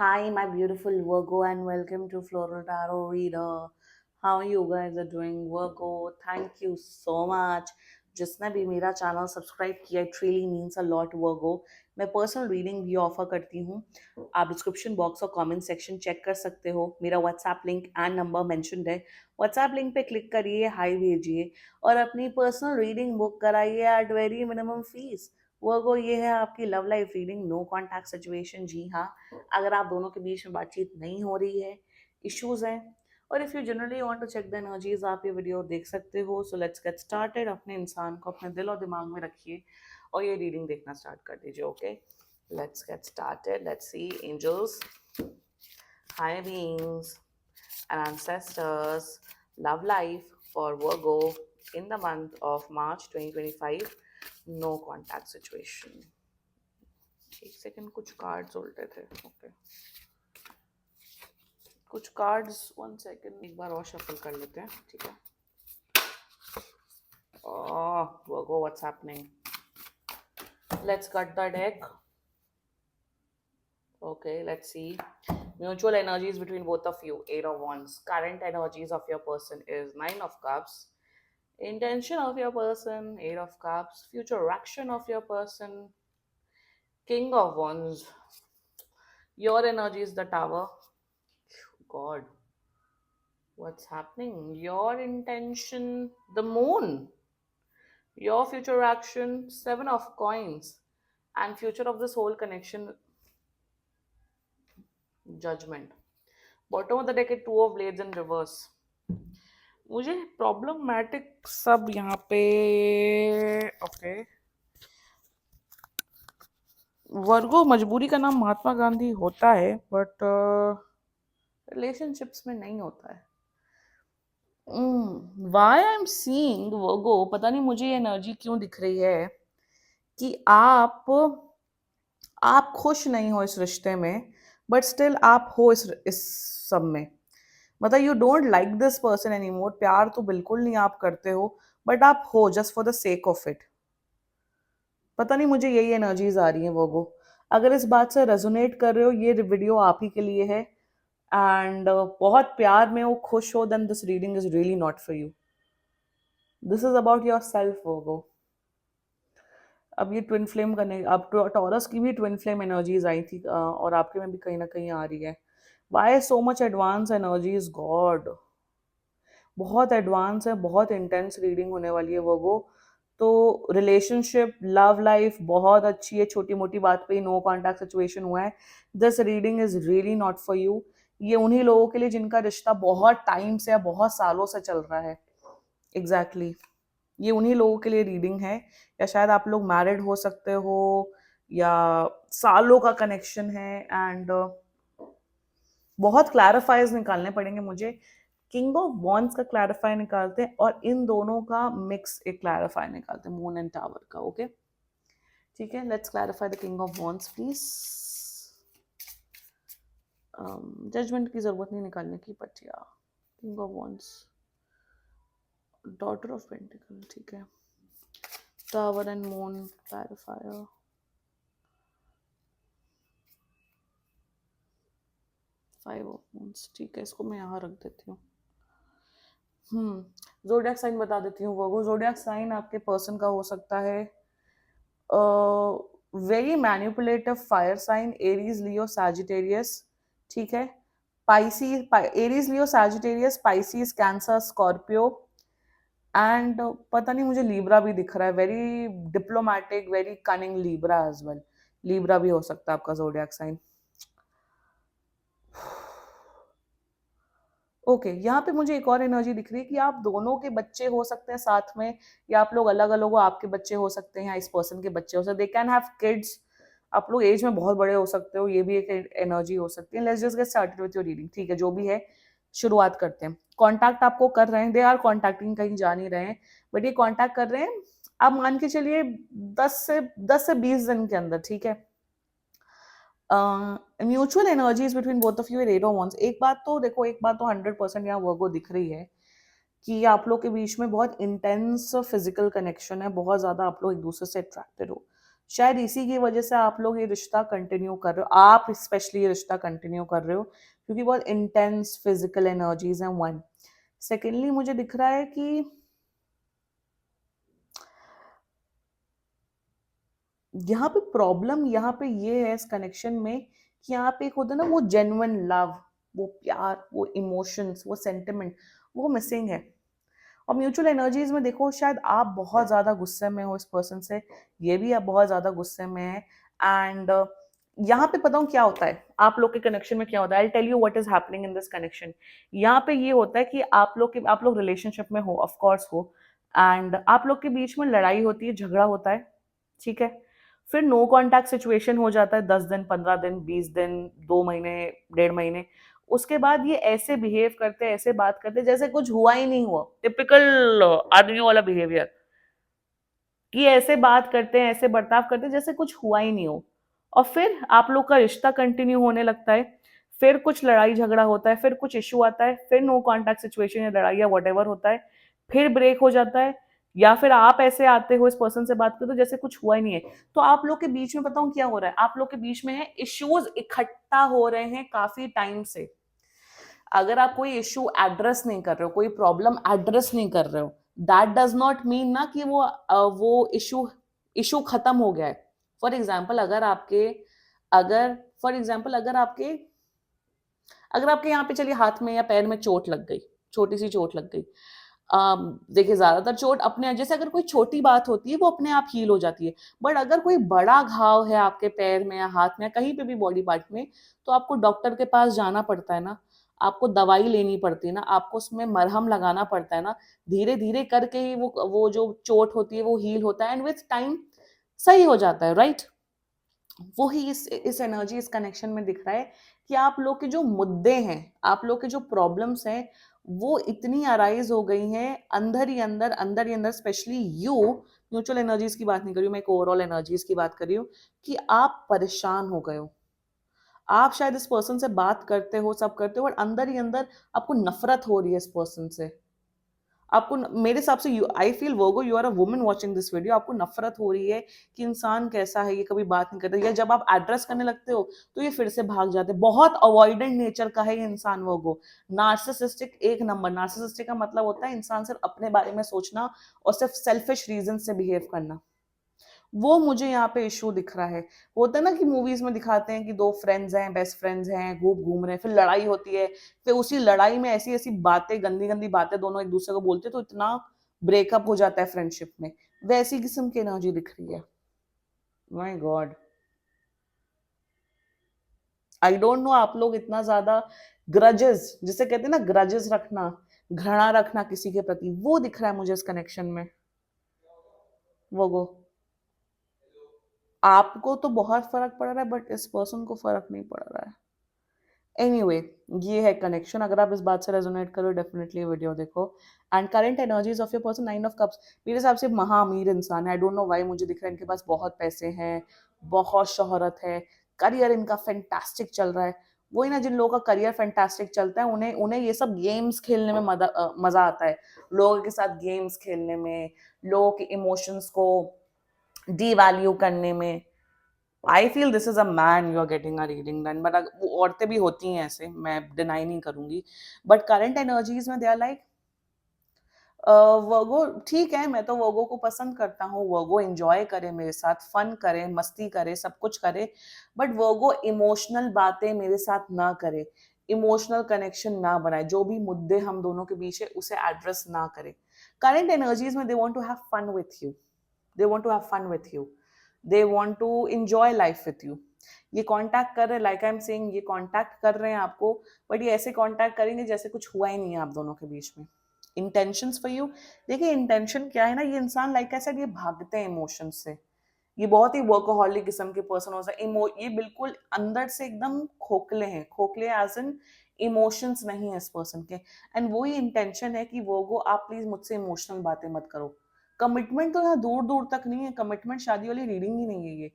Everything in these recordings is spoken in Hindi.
Hi, my beautiful Virgo, and welcome to Floral Tarot Reader. How you guys are doing, Virgo? Thank you so much. जिसने भी मेरा चैनल सब्सक्राइब किया, it really means a lot, Virgo. मैं पर्सनल रीडिंग भी ऑफर करती हूँ। आप डिस्क्रिप्शन बॉक्स और कमेंट सेक्शन चेक कर सकते हो। मेरा WhatsApp link and number mentioned है। व्हाट्सएप लिंक पे क्लिक करिए, हाई भेजिए और अपनी पर्सनल रीडिंग बुक कराइए at very minimum fees. Virgo, ये है आपकी love life reading, no contact situation. जी हाँ, अगर आप दोनों के बीच में बातचीत नहीं हो रही है, इश्यूज हैं, और if you generally want to check the energies, आप ये वीडियो देख सकते हो। So let's get started. अपने इंसान को अपने दिल और दिमाग में रखिए और ये रीडिंग देखना स्टार्ट कर दीजिए। Okay, let's get started. Let's see angels, higher beings, and ancestors, love life for Virgo in the month of March 2025, no contact situation। एक सेकंड, कुछ कार्ड्स उल्टे थे। ओके, कुछ कार्ड्स, 1 सेकंड, एक बार और शफल कर लेते हैं। ठीक है। Virgo, what's happening? Let's cut the deck. Okay, let's see. Mutual energies between both of you, 8 of Wands. Current energies of your person is 9 of Cups. Intention of your person, 8 of Cups. Future action of your person, King of Wands. Your energy is the Tower. God, what's happening? Your intention, the Moon. Your future action, 7 of Coins. And future of this whole connection, Judgment. Bottom of the deck is 2 of Blades in reverse. मुझे प्रॉब्लमैटिक सब यहाँ पे। ओके, वर्गो, मजबूरी का नाम महात्मा गांधी होता है, बट रिलेशनशिप्स में नहीं होता है। वाई आई एम सीइंग वर्गो, पता नहीं मुझे ये एनर्जी क्यों दिख रही है कि आप खुश नहीं हो इस रिश्ते में, बट स्टिल आप हो इस सब में। मतलब you don't like this person any more. प्यार तो बिल्कुल नहीं आप करते हो, बट आप हो just for the sake of it. पता नहीं, मुझे यही एनर्जीज आ रही हैं वर्गो। अगर इस बात से रेजोनेट कर रहे हो, ये वीडियो आप ही के लिए है। एंड बहुत प्यार में हो, खुश हो, then this reading is really not for you. This is about yourself Virgo. अब ये ट्विन फ्लेम करने, अब टॉरस की भी ट्विन फ्लेम एनर्जीज आई थी, और आपके में भी कहीं ना कहीं आ रही है। Why so much advance energies, God. बहुत एडवांस है, बहुत इंटेंस रीडिंग होने वाली है वर्गो। तो रिलेशनशिप, लव लाइफ बहुत अच्छी है। छोटी मोटी बात पे ही नो कॉन्टैक्ट सिचुएशन हुआ है। This reading is really not for you. ये उन्हीं लोगों के लिए जिनका रिश्ता बहुत टाइम से या बहुत सालों से चल रहा है। एग्जैक्टली ये उन्हीं लोगों के लिए रीडिंग है। या शायद आप लोग मैरिड हो सकते हो, या सालों का कनेक्शन है। एंड बहुत क्लैरिफाइज निकालने पड़ेंगे मुझे। किंग ऑफ वॉन्ड्स का क्लैरिफाई निकालते हैं और इन दोनों का मिक्स एक क्लैरिफाई निकालते हैं, मून एंड टावर का। ओके, ठीक है। Let's clarify the king of wands please. Judgement की जरूरत नहीं निकालने की, बट या king of wands, daughter of pentacle, ठीक है। Tower and moon clarifier, 5 of Wands, ठीक है। इसको मैं यहाँ रख देती हूँ। जोडियक साइन बता देती हूँ वो। जोडियक साइन आपके पर्सन का हो सकता है very manipulative fire sign, Aries, Leo, Sagittarius, ठीक है। Pisces, Aries, Leo, Sagittarius, Pisces, Cancer, Scorpio, and पता नहीं मुझे लीब्रा भी दिख रहा है। Very diplomatic, very cunning Libra as well. Libra भी हो सकता है आपका जोडियक साइन। ओके, यहाँ पे मुझे एक और एनर्जी दिख रही है कि आप दोनों के बच्चे हो सकते हैं साथ में, या आप लोग अलग अलग हो, आपके बच्चे हो सकते हैं, इस पर्सन के बच्चे हो सकते हैं। They can have kids. आप लोग एज में बहुत बड़े हो सकते हो, ये भी एक एनर्जी हो सकती है। Let's just get started with your reading. ठीक है, जो भी है शुरुआत करते हैं। कॉन्टैक्ट आपको कर रहे हैं, दे आर कॉन्टैक्टिंग, कहीं जा नहीं रहे हैं, बट ये कॉन्टैक्ट कर रहे हैं। आप मान के चलिए 10 से 20 दिन के अंदर, ठीक है। Mutual energies between both of you, eight of wands. एक बात तो देखो, एक बात तो 100% यहाँ वर्गो दिख रही है कि आप लोग के बीच में बहुत इंटेंस फिजिकल कनेक्शन है। बहुत ज्यादा आप लोग एक दूसरे से अट्रैक्टेड हो। शायद इसी की वजह से आप लोग ये रिश्ता कंटिन्यू कर रहे हो, आप स्पेशली ये रिश्ता कंटिन्यू कर रहे हो, क्योंकि बहुत इंटेंस फिजिकल एनर्जीज हैं। वन, सेकेंडली मुझे दिख रहा है कि यहाँ पे प्रॉब्लम यहाँ पे ये है इस कनेक्शन में कि यहाँ पे एक होता है ना वो जेन्युइन लव, वो प्यार, वो इमोशंस, वो सेंटिमेंट, वो मिसिंग है। और म्यूचुअल एनर्जीज में देखो, शायद आप बहुत ज्यादा गुस्से में हो इस पर्सन से, ये भी आप बहुत ज्यादा गुस्से में है। एंड यहाँ पे बताऊँ क्या होता है आप लोग के कनेक्शन में, क्या होता है, I tell you what is happening in this connection. यहाँ पे ये होता है कि आप लोग रिलेशनशिप में हो, ऑफ कोर्स हो, एंड आप लोग के बीच में लड़ाई होती है, झगड़ा होता है, ठीक है। फिर नो कांटेक्ट सिचुएशन हो जाता है 10 दिन, 15 दिन, 20 दिन, 2 महीने, 1.5 महीने। उसके बाद ये ऐसे बिहेव करते हैं, ऐसे बात करते हैं जैसे कुछ हुआ ही नहीं हुआ, टिपिकल आदमियों वाला बिहेवियर, कि ऐसे बात करते हैं, ऐसे बर्ताव करते हैं जैसे कुछ हुआ ही नहीं हो। और फिर आप लोग का रिश्ता कंटिन्यू होने लगता है, फिर कुछ लड़ाई झगड़ा होता है, फिर कुछ इशू आता है, फिर नो कांटेक्ट सिचुएशन या लड़ाई या वट होता है, फिर ब्रेक हो जाता है, या फिर आप ऐसे आते हो इस पर्सन से बात करते हो जैसे कुछ हुआ ही नहीं है। तो आप लोग के बीच में बताऊं क्या हो रहा है, आप लोग के बीच में है इश्यूज इकट्ठा हो रहे हैं काफी टाइम से। अगर आप कोई इशू एड्रेस नहीं कर रहे हो, कोई प्रॉब्लम एड्रेस नहीं कर रहे हो, दैट डज नॉट मीन ना कि वो इशू इशू खत्म हो गया है। फॉर एग्जाम्पल अगर फॉर एग्जाम्पल अगर आपके यहाँ पे चलिए हाथ में या पैर में चोट लग गई, छोटी सी चोट लग गई। देखिए ज्यादातर चोट अपने, जैसे अगर कोई छोटी बात होती है वो अपने आप हील हो जाती है। बट अगर कोई बड़ा घाव है आपके पैर में या हाथ में या कहीं पे भी बॉडी पार्ट में, तो आपको डॉक्टर के पास जाना पड़ता है ना, आपको दवाई लेनी पड़ती है ना, आपको उसमें मरहम लगाना पड़ता है ना। धीरे धीरे करके ही वो जो चोट होती है वो हील होता है, एंड विथ टाइम सही हो जाता है, राइट। वो ही इस एनर्जी, इस कनेक्शन में दिख रहा है कि आप लोग के जो मुद्दे हैं, आप लोग के जो प्रॉब्लम्स हैं, वो इतनी अराइज हो गई हैं अंदर ही अंदर, स्पेशली यू। म्यूचुअल एनर्जीज की बात नहीं कर रही हूँ मैं, एक ओवरऑल एनर्जीज की बात कर रही हूँ, कि आप परेशान हो गए हो। आप शायद इस पर्सन से बात करते हो, सब करते हो, और अंदर ही अंदर आपको नफरत हो रही है इस पर्सन से। मेरे हिसाब से, you I feel Virgo, you are a woman watching this video, आपको नफरत हो रही है कि इंसान कैसा है, ये कभी बात नहीं करता, या जब आप एड्रेस करने लगते हो तो ये फिर से भाग जाते हैं। बहुत अवॉइडेंट नेचर का है ये इंसान वर्गो। नार्सिसिस्टिक, एक नंबर। नार्सिसिस्टिक का मतलब होता है इंसान सिर्फ अपने बारे में सोचना और सिर्फ सेल्फिश रीजन से बिहेव करना। वो मुझे यहाँ पे इशू दिख रहा है। होता है ना कि मूवीज में दिखाते हैं कि दो फ्रेंड्स हैं, बेस्ट फ्रेंड्स हैं, खूब घूम रहे हैं, फिर लड़ाई होती है, फिर उसी लड़ाई में ऐसी ऐसी बातें, गंदी गंदी बातें दोनों एक दूसरे को बोलते हैं, तो इतना ब्रेकअप हो जाता है फ्रेंडशिप में। वैसी किस्म की एनर्जी दिख रही है। My God, I don't know, आप लोग इतना ज्यादा ग्रजेस, जिसे कहते हैं ना ग्रजेस रखना, घृणा रखना किसी के प्रति, वो दिख रहा है मुझे इस कनेक्शन में। वो आपको तो बहुत फर्क पड़ रहा है, बट इस पर्सन को फर्क नहीं पड़ रहा है। एनीवे ये है कनेक्शन। अगर आप इस बात से रेजोनेट करो, डेफिनेटली वीडियो देखो। And current energies of your person, 9 of cups, मेरे हिसाब से महा अमीर इंसान है। आई डोंट नो व्हाई मुझे दिख रहा है इनके पास बहुत पैसे हैं, बहुत शोहरत है, करियर इनका फैंटास्टिक चल रहा है। वही ना, जिन लोगों का करियर फैंटास्टिक चलता है, उन्हें उन्हें ये सब गेम्स खेलने में मजा आता है, लोगों के साथ गेम्स खेलने में, लोगों के इमोशंस को डी वैल्यू करने में। I feel this is a man you are getting a reading done, but वो औरतें भी होती हैं ऐसे, मैं डिनाई नहीं करूंगी। बट करंट एनर्जीज में दे आर लाइक, वर्गो ठीक है, मैं तो वर्गो को पसंद करता हूँ, वर्गो एंजॉय करे मेरे साथ, फन करे, मस्ती करे, सब कुछ करे, बट वर्गो इमोशनल बातें मेरे साथ ना करे, इमोशनल कनेक्शन ना बनाए, जो भी मुद्दे हम दोनों के बीच है उसे एड्रेस ना करे। करंट एनर्जीज में they want to have fun with you, they want to have fun with you, they want to enjoy life with you. ये कांटेक्ट कर रहे हैं, लाइक आई एम सेइंग, ये कांटेक्ट कर रहे हैं आपको, बट ये ऐसे कांटेक्ट करेंगे जैसे कुछ हुआ ही नहीं है आप दोनों के बीच में। इंटेंशंस फॉर यू, देखिए इंटेंशन क्या है ना, ये इंसान लाइक आई सेड, ये भागते हैं इमोशंस से। ये बहुत ही वर्कोहॉलिक किस्म के पर्सन हो सकते हैं। ये बिल्कुल अंदर से एकदम खोखले हैं, खोखले एज इन इमोशंस नहीं है इस पर्सन के। एंड वही इंटेंशन है कि वो आप प्लीज मुझसे इमोशनल बातें मत करो। कमिटमेंट तो यहाँ दूर दूर तक नहीं है, कमिटमेंट शादी वाली रीडिंग ही नहीं है ये।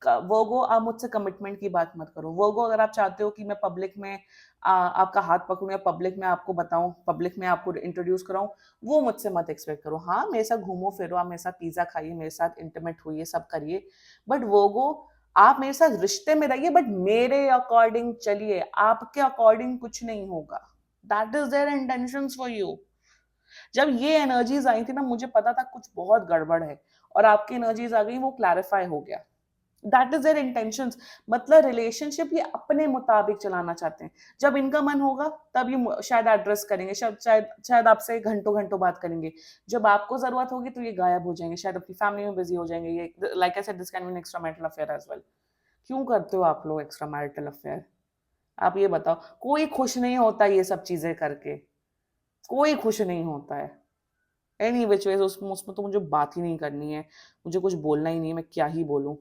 वर्गो, आप मुझसे कमिटमेंट की बात मत करो। वर्गो, अगर आप चाहते हो कि मैं पब्लिक में आपका हाथ पकड़ूं या पब्लिक में आपको बताऊं, पब्लिक में आपको इंट्रोड्यूस कराऊं, वो मुझसे मत एक्सपेक्ट करो। हाँ, मेरे साथ घूमो फिरो, आप मेरे साथ पिज्जा खाइए, मेरे साथ इंटीमेट होइए, सब करिए, बट वर्गो, आप मेरे साथ रिश्ते में रहिए, बट मेरे अकॉर्डिंग चलिए, आपके अकॉर्डिंग कुछ नहीं होगा। That is their intentions for you. जब ये एनर्जीज आई थी ना, मुझे पता था कुछ बहुत गड़बड़ है, और आपकी एनर्जीज आ गई, वो क्लैरिफाई हो गया। That is their intentions. मतलब रिलेशनशिप ये अपने मुताबिक चलाना चाहते हैं। जब इनका मन होगा तब ये शायद एड्रेस करेंगे, शायद शायद शायद आपसे घंटों घंटों बात करेंगे। जब आपको जरूरत होगी तो ये गायब हो जाएंगे, शायद अपनी फैमिली में बिजी हो जाएंगे। ये like I said, this can be an extra marital affair as well. क्यों करते हो आप लोग एक्स्ट्रा मैरिटल अफेयर? आप ये बताओ। कोई खुश नहीं होता ये सब चीजें करके, कोई खुश नहीं होता है। एनी विच वेज, उसमें उसमें तो मुझे बात ही नहीं करनी है, मुझे कुछ बोलना ही नहीं है, मैं क्या ही बोलूं,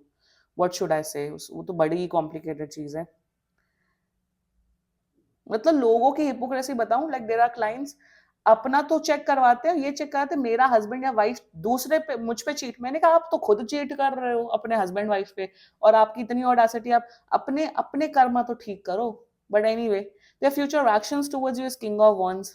व्हाट शुड आई से। वो तो बड़ी ही कॉम्प्लिकेटेड चीज है। मतलब लोगों की हिपोक्रेसी बताऊं, लाइक देयर आर क्लाइंट्स, अपना तो चेक करवाते हैं, ये चेक कराते हैं मेरा हस्बैंड या वाइफ दूसरे पे, मुझ पे चीट। मैंने कहा आप तो खुद चीट कर रहे हो अपने हस्बैंड वाइफ पे, और आपकी इतनी ऑडेसिटी, आप अपने अपने कर्मा तो ठीक करो। But anyway, their future actions towards you is king of wands।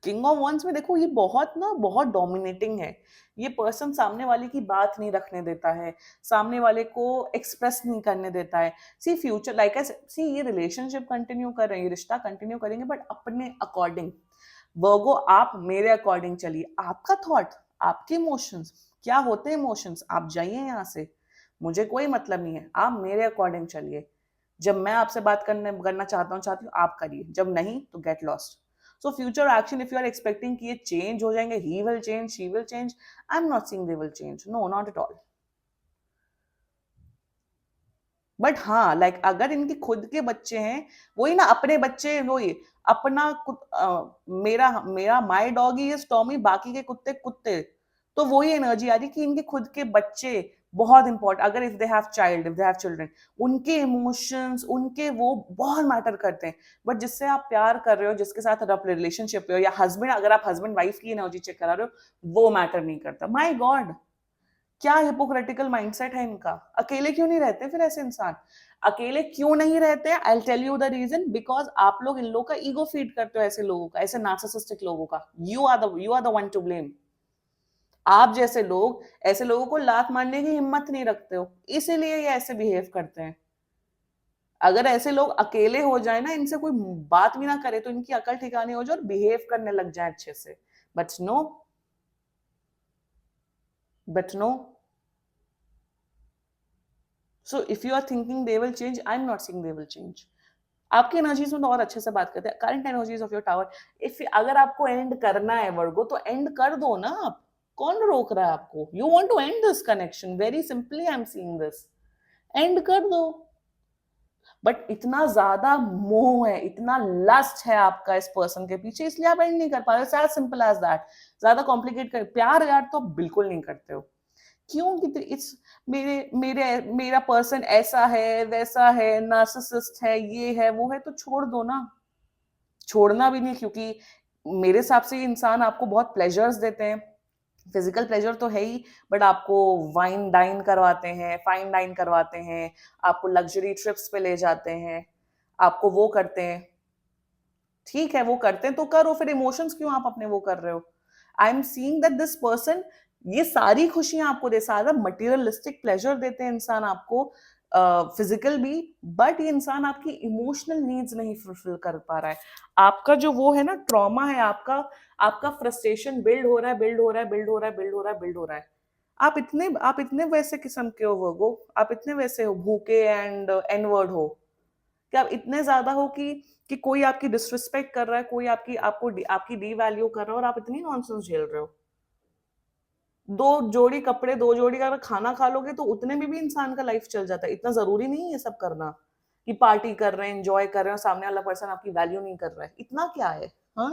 King of wands में देखो, ये बहुत ना, बहुत डोमिनेटिंग है। ये पर्सन सामने वाले की बात नहीं रखने देता है, सामने वाले को एक्सप्रेस नहीं करने देता है। सी फ्यूचर, लाइक आई सी, ये रिलेशनशिप कंटिन्यू कर रहे हैं, ये रिश्ता कंटिन्यू करेंगे, बट अपने अकॉर्डिंग। वर्गो, आप मेरे अकॉर्डिंग चलिए। आपका थॉट, आपके इमोशंस क्या होते हैं, इमोशंस, आप जाइए यहाँ से, मुझे कोई मतलब नहीं है। आप मेरे अकॉर्डिंग चलिए। जब मैं आपसे बात करना चाहती हूँ, आप करिए, जब नहीं तो get lost. So future action, if you are expecting कि ये चेंज हो जाएंगे, he will change, she will change, I am not seeing they will change, no, not at all. But हाँ, लाइक अगर इनके खुद के बच्चे हैं, वही ना, अपने बच्चे, वही अपना मेरा मेरा माई डॉगी इज टॉमी, बाकी के कुत्ते कुत्ते। तो वही एनर्जी आ रही कि इनके खुद के बच्चे बहुत इंपॉर्टेंट, अगर if they have child, if they have children, उनके इमोशंस, उनके वो बहुत मैटर करते हैं। बट जिससे आप प्यार कर रहे हो, जिसके साथ आप रिलेशनशिप पे हो, या हस्बैंड, अगर आप हस्बैंड वाइफ की एनर्जी चेक करा रहे हो, वो मैटर नहीं करता। माई गॉड, क्या हिपोक्रेटिकल माइंडसेट है इनका। अकेले क्यों नहीं रहते फिर ऐसे इंसान? अकेले क्यों नहीं रहते? I will tell you the reason, because आप लोग इन लोगों का ईगो फीड करते हो, ऐसे लोगों का, ऐसे नार्सिसिस्टिक लोगों का। You are the one to blame. आप जैसे लोग ऐसे लोगों को लात मारने की हिम्मत नहीं रखते हो, इसीलिए ये ऐसे बिहेव करते हैं। अगर ऐसे लोग अकेले हो जाए ना, इनसे कोई बात भी ना करे, तो इनकी अकल ठिकाने हो जाए और बिहेव करने लग जाए अच्छे से। But no, but no. So if you are thinking they will change, I am not seeing they will change. आपकी एनर्जीज में तो और अच्छे से बात करते हैं, current energies of your tower. If अगर आपको एंड करना है वर्गो, तो एंड कर दो ना आप। कौन रोक रहा है आपको? You want to end this connection, very simply I am seeing this. End कर दो। बट इतना ज्यादा मोह है, इतना लस्ट है आपका इस पर्सन के पीछे, इसलिए आप एंड नहीं कर पा रहे। As simple as that. ज्यादा कॉम्प्लिकेट कर, प्यार यार तो बिल्कुल नहीं करते हो। क्यों? कि इट्स मेरे मेरे मेरा पर्सन ऐसा है, वैसा है, नार्सिसिस्ट है, ये है, वो है, तो छोड़ दो ना। छोड़ना भी नहीं, क्योंकि मेरे हिसाब से ये इंसान आपको बहुत प्लेजर्स देते हैं। फिजिकल प्लेजर तो है ही, बट आपको वाइन डाइन करवाते हैं, फाइन डाइन करवाते हैं, आपको लग्जरी ट्रिप्स पे ले जाते हैं, आपको वो करते हैं। ठीक है, वो करते हैं तो करो, फिर इमोशंस क्यों आप अपने वो कर रहे हो? आई am seeing that this person, ये सारी खुशियां आपको दे, सारा मटेरियलिस्टिक प्लेजर देते हैं इंसान आपको, फिजिकल भी, बट ये इंसान आपकी इमोशनल नीड्स नहीं फुलफिल कर पा रहा है। आपका जो वो है ना, ट्रॉमा है आपका, आपका फ्रस्ट्रेशन बिल्ड हो रहा है, बिल्ड हो रहा है, बिल्ड हो रहा है, बिल्ड हो रहा है, बिल्ड हो रहा है। आप इतने वैसे किस्म के हो वर्गो, आप इतने वैसे हो, भूखे एंड एन वर्ड हो, कि आप इतने ज्यादा हो कि कोई आपकी डिसरिस्पेक्ट कर रहा है, कोई आपकी डी वैल्यू कर रहा है, और आप इतनी नॉनसेंस झेल रहे हो। दो जोड़ी कपड़े, दो जोड़ी का अगर खाना खा लोगे, तो उतने में भी इंसान का लाइफ चल जाता है। इतना जरूरी नहीं है ये सब करना, कि पार्टी कर रहे हैं, एंजॉय कर रहे हैं, और सामने वाला पर्सन आपकी वैल्यू नहीं कर रहा है। इतना क्या है? हाँ,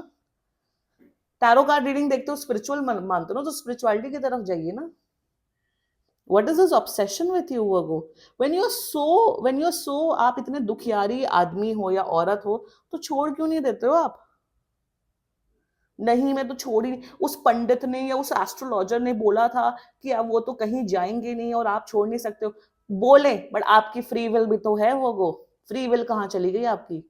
टैरो कार्ड रीडिंग देखते हो, स्पिरिचुअल मानते हो ना, तो स्पिरिचुअलिटी की तरफ जाइए ना। What is this obsession with you, Virgo? When you're so आप इतने दुखियारी आदमी हो या औरत हो, तो छोड़ क्यों नहीं देते हो आप? नहीं मैं तो छोड़ ही नहीं, उस पंडित ने या उस एस्ट्रोलॉजर ने बोला था कि अब वो तो कहीं जाएंगे नहीं और आप छोड़ नहीं सकते हो। बोले, बट आपकी फ्री विल भी तो है वो फ्री विल कहाँ चली गई आपकी?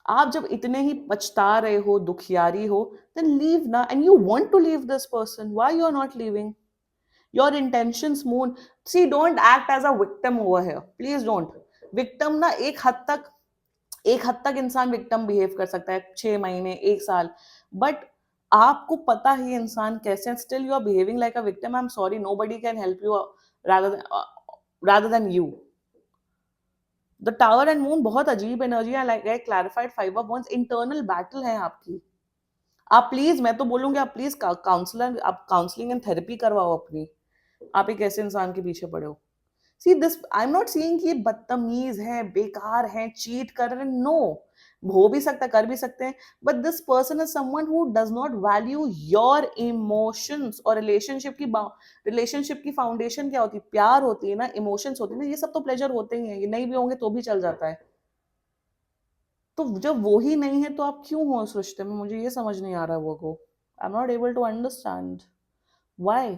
आप जब इतने ही पछता रहे हो, दुखियारी हो, देन लीव ना, and you want to leave this person, why you are not leaving? Your intentions moon, see don't act as a victim over here, please don't. Victim ना एक हद तक इंसान विक्टिम बिहेव कर सकता है, 6 महीने, 1 साल, बट आपको पता ही इंसान कैसे, still you are behaving like a victim. I am sorry, nobody can help you rather than you. The tower and moon बहुत अजीब एनर्जी है, like I clarified 5 of Wands, internal battle है आपकी। आप प्लीज, मैं तो बोलूंगी आप प्लीज काउंसलर, आप काउंसलिंग एंड थेरेपी करवाओ अपनी। आप एक ऐसे इंसान के पीछे पड़े हो। See this, I am not saying कि ये बदतमीज है, बेकार है, चीट कर रहे हैं, नो, हो भी सकता है, कर भी सकते हैं, but this person is someone who does not value your emotions. और रिलेशनशिप की फाउंडेशन क्या होती है? प्यार होती है ना, इमोशंस होती है ना, ये सब तो प्लेजर होते ही हैं, ये नहीं भी होंगे तो भी चल जाता है। तो जब वो ही नहीं है तो आप क्यों हो उस रिश्ते में? मुझे ये समझ नहीं आ रहा है वो को, I am not able to understand why.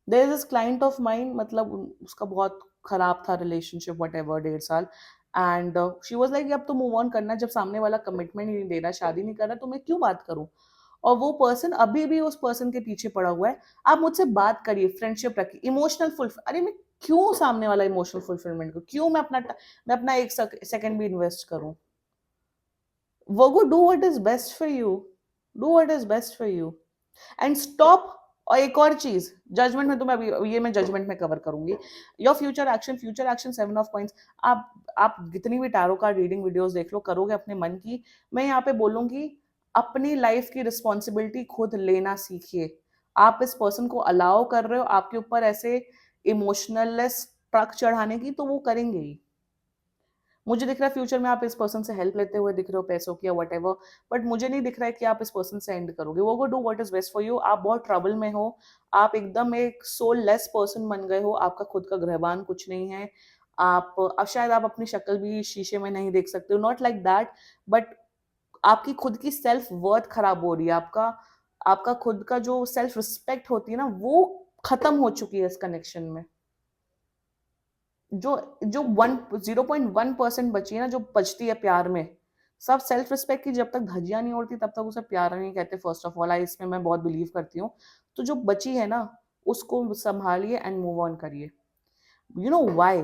There is this client of mine, मतलब उसका बहुत खराब था रिलेशनशिप, वट एवर, 1.5 साल, एंड शी वॉज लाइक अब तो मूव ऑन करना है, जब सामने वाला कमिटमेंट ही नहीं दे रहा, शादी नहीं कर रहा, तो मैं क्यों बात करूं? और वो पर्सन अभी भी उस पर्सन के पीछे पड़ा हुआ है। आप मुझसे बात करिए, फ्रेंडशिप रखिए, इमोशनल फुलफिल, अरे मैं क्यों सामने वाला इमोशनल फुलफिलमेंट को, क्यों मैं अपना 1 सेकंड भी इन्वेस्ट करूं? वो go do what is best for you, do what is best for you, and stop. और एक और चीज, जजमेंट में तो मैं अभी ये मैं जजमेंट में कवर करूंगी। Your future action 7 of Coins। आप जितनी भी टैरो कार्ड रीडिंग वीडियोस देख लो, करोगे अपने मन की। मैं यहाँ पे बोलूंगी, अपनी लाइफ की रिस्पॉन्सिबिलिटी खुद लेना सीखिए। आप इस पर्सन को अलाउ कर रहे हो आपके ऊपर ऐसे इमोशनलेस ट्रक चढ़ाने की, तो वो करेंगे ही। मुझे दिख रहा है फ्यूचर में आप इस पर्सन से हेल्प लेते हुए दिख रहे हो, पैसों की या वट एवर, बट मुझे नहीं दिख रहा है कि आप इस पर्सन से एंड करोगे। वो do what is best for you. आप बहुत ट्रबल में हो, आप एकदम एक सोल लेस पर्सन बन गए हो, आपका खुद का गृहबान कुछ नहीं है। आप अब शायद आप अपनी शक्ल भी शीशे में नहीं देख सकते हो, नॉट लाइक दैट, बट आपकी खुद की सेल्फ वर्थ खराब हो रही है, आपका आपका खुद का जो सेल्फ रिस्पेक्ट होती है ना, वो खत्म हो चुकी है इस कनेक्शन में। जो जो 0.1% बची है ना, जो बचती है प्यार में, सब सेल्फ रिस्पेक्ट की जब तक धज्जियां नहीं उड़ती तब तक उसे प्यार नहीं कहते। फर्स्ट ऑफ ऑल, आई इसमें मैं बहुत बिलीव करती हूँ। तो जो बची है ना, उसको संभालिए एंड मूव ऑन करिए। You know why?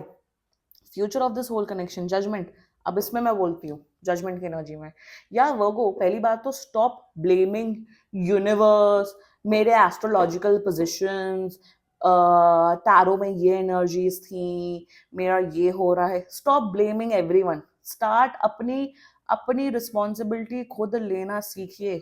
Future of this whole connection, judgement. अब इसमें मैं बोलती हूँ जजमेंट की एनर्जी में, या वर्गो, पहली बात तो स्टॉप ब्लेमिंग यूनिवर्स, मेरे एस्ट्रोलॉजिकल पोजिशंस, टैरो में ये एनर्जीज थी, मेरा ये हो रहा है। स्टॉप ब्लेमिंग एवरीवन, स्टार्ट अपनी अपनी रिस्पॉन्सिबिलिटी खुद लेना सीखिए।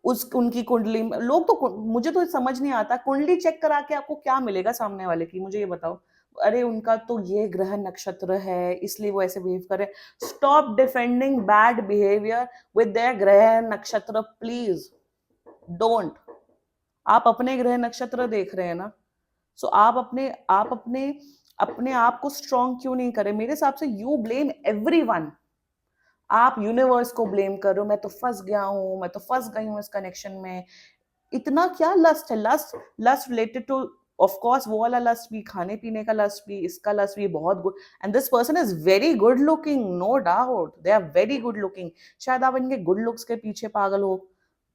उस उनकी कुंडली में लोग तो, मुझे तो समझ नहीं आता, कुंडली चेक करा के आपको क्या मिलेगा सामने वाले की, मुझे ये बताओ। अरे उनका तो ये ग्रह नक्षत्र है इसलिए वो ऐसे बिहेव करे। Stop defending bad behaviour with their ग्रह नक्षत्र, प्लीज डोंट। आप अपने ग्रह नक्षत्र देख रहे हैं ना, सो आप अपने अपने आप को स्ट्रॉन्ग क्यों नहीं करें? मेरे हिसाब से यू ब्लेम एवरीवन। आप यूनिवर्स को ब्लेम कर रहे हो, मैं तो फंस गया हूं, मैं तो फंस गई हूं इस कनेक्शन में। इतना क्या लस्ट है? Lust related to, of course वो वाला लस्ट भी, खाने पीने का लस्ट भी, इसका लस्ट भी बहुत good. And this person is very good looking, no doubt, they are very good looking. शायद आप इनके गुड लुक्स के पीछे पागल हो।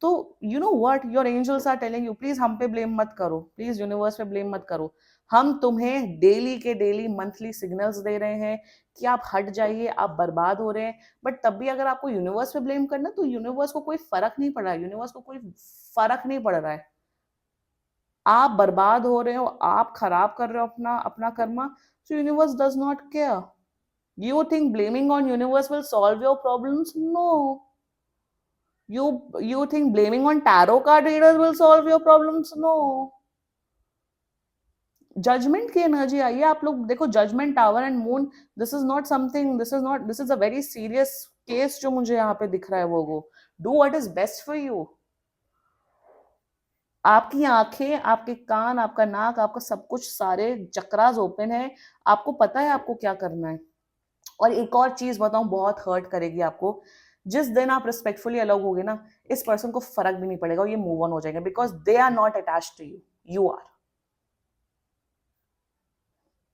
तो you know what, your angels are telling you, please हम पे ब्लेम मत करो, प्लीज यूनिवर्स पे ब्लेम मत करो। हम तुम्हें डेली के डेली मंथली सिग्नल्स दे रहे हैं कि आप हट जाइए, आप बर्बाद हो रहे हैं। बट तब भी अगर आपको यूनिवर्स पे ब्लेम करना, तो यूनिवर्स को कोई फर्क नहीं पड़ रहा है, यूनिवर्स को कोई फर्क नहीं पड़ रहा है। आप बर्बाद हो रहे हो, आप खराब कर रहे हो अपना अपना Karma, so universe does not care. You think blaming on universe will solve your problems? No. You think blaming on tarot card readers will solve your problems? No. Judgement की एनर्जी आई है, आप लोग देखो, judgement, tower and moon, this is not something, this is a very serious case जो मुझे यहाँ पे दिख रहा है। वो do what is best for you. आपकी आंखें, आपके कान, आपका नाक, आपका सब कुछ, सारे चक्रास ओपन है, आपको पता है आपको क्या करना है। और एक और चीज बताऊं, बहुत हर्ट करेगी आपको, जिस दिन आप रिस्पेक्टफुली अलग होगे ना, इस पर्सन को फर्क भी नहीं पड़ेगा, ये मूव ऑन हो जाएंगे, because they are not attached to you, you are.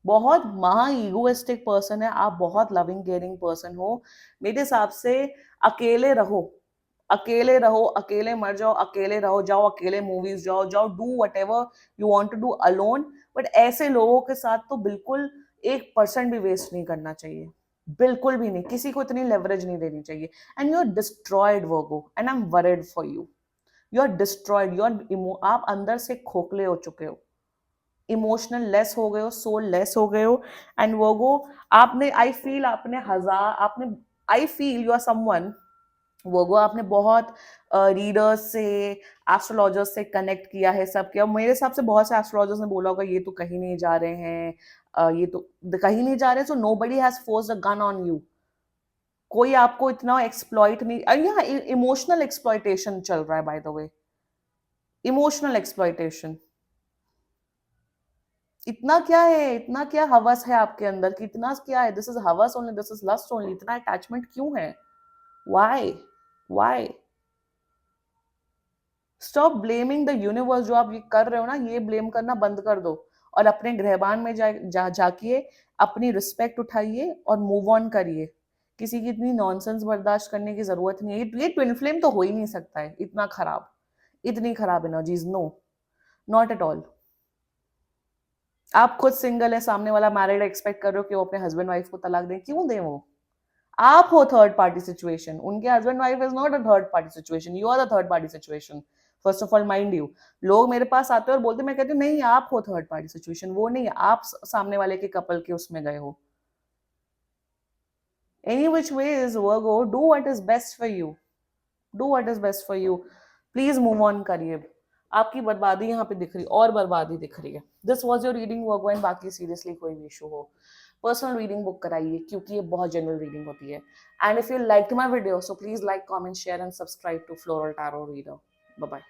बहुत महा ईगोइस्टिक पर्सन है आप, बहुत लविंग केयरिंग पर्सन हो। मेरे हिसाब से अकेले रहो, अकेले रहो, अकेले मर जाओ, अकेले रहो, जाओ अकेले मूवीज जाओ, जाओ do whatever you want to do alone. But ऐसे लोगों के साथ तो बिल्कुल 1% भी वेस्ट नहीं करना चाहिए, बिल्कुल भी नहीं, किसी को इतनी लेवरेज नहीं देनी चाहिए। And you are destroyed Virgo, and I am worried for you. You are destroyed, you are, आप अंदर से खोखले हो चुके हो, इमोशनल लेस हो गए हो, सोल लेस हो गए हो। एंड वर्गो, आपने, आई फील आपने हजार, आपने, I feel you are someone, वो आपने बहुत रीडर्स से, एस्ट्रोलॉजर्स से कनेक्ट किया है, सब किया। मेरे हिसाब से बहुत से एस्ट्रोलॉजर्स ने बोला होगा ये तो कहीं नहीं जा रहे हैं, ये तो कहीं नहीं जा रहे, so nobody has forced a gun on you. कोई आपको इतना एक्सप्लॉइट नहीं, यहाँ इमोशनल एक्सप्लॉइटेशन चल रहा है by the way, emotional exploitation. इतना क्या है, इतना क्या हवस है आपके अंदर कि इतना क्या है, दिस इज हवस only, this is lust only, इतना अटैचमेंट क्यों है? Why? Why? Stop blaming the universe. जो आप ये कर रहे हो ना, ये ब्लेम करना बंद कर दो, और अपने गृहबान में जाकिए, अपनी रिस्पेक्ट उठाइए और मूव ऑन करिए। किसी की इतनी नॉनसेंस बर्दाश्त करने की जरूरत नहीं है। ये ट्विन फ्लेम तो हो ही नहीं सकता है इतना खराब, इतनी खराब energies, no, not at all. आप खुद सिंगल है, सामने वाला मैरिड, एक्सपेक्ट कर रहे हो कि वो अपने हस्बैंड वाइफ को तलाक दें, क्यों दें? वो आप हो थर्ड पार्टी सिचुएशन, उनके husband wife is not a third party situation, you are the third party situation. First of all mind you, लोग मेरे पास आते हैं और बोलते, मैं कहती हूँ नहीं आप हो थर्ड पार्टी सिचुएशन, वो नहीं, आप सामने वाले के कपल के उसमें गए हो। Any which way is Virgo, do what is best for you, do what is best for you, please move on करिए। आपकी बर्बादी यहाँ पे दिख रही, और बर्बादी दिख रही है। This was your reading Virgo, and बाकी सीरियसली कोई भी इशू हो, पर्सनल रीडिंग बुक कराइए, क्योंकि ये बहुत जनरल रीडिंग होती है। And if you like my video, so please like, comment, share and subscribe to floral tarot reader. Bye bye.